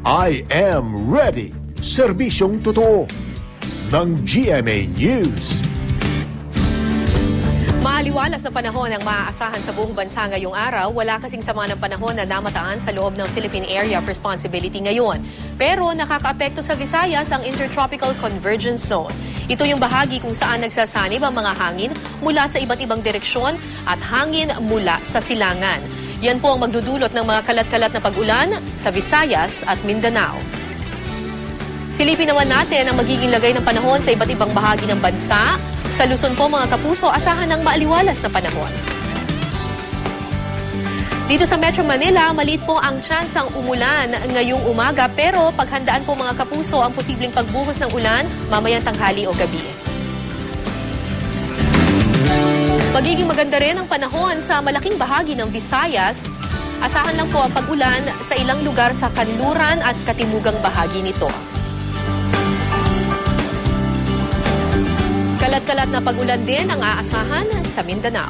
I am ready. Serbisyong totoo ng GMA News. Maaliwalas na panahon ang maaasahan sa buong bansa ngayong araw. Wala kasing sama ng panahon na namataan sa loob ng Philippine Area of Responsibility ngayon. Pero nakakaapekto sa Visayas ang Intertropical Convergence Zone. Ito yung bahagi kung saan nagsasanib ang mga hangin mula sa iba't ibang direksyon at hangin mula sa silangan. Yan po ang magdudulot ng mga kalat-kalat na pag-ulan sa Visayas at Mindanao. Silipin naman natin ang magiging lagay ng panahon sa iba't ibang bahagi ng bansa. Sa Luzon po mga kapuso, asahan ng maaliwalas na panahon. Dito sa Metro Manila, maliit po ang tsansang umulan ngayong umaga pero paghandaan po mga kapuso ang posibleng pagbuhos ng ulan mamayang tanghali o gabi. Magiging maganda rin ang panahon sa malaking bahagi ng Visayas. Asahan lang po ang pag-ulan sa ilang lugar sa kanluran at katimugang bahagi nito. Kalat-kalat na pag-ulan din ang aasahan sa Mindanao.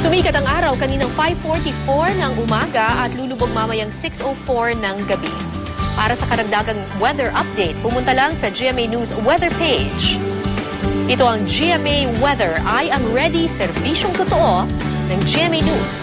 Sumikat ang araw kaninang 5:44 ng umaga at lulubog mamayang 6:04 ng gabi. Para sa karagdagang weather update, pumunta lang sa GMA News weather page. Ito ang GMA Weather. I am ready, serbisyong totoo ng GMA News.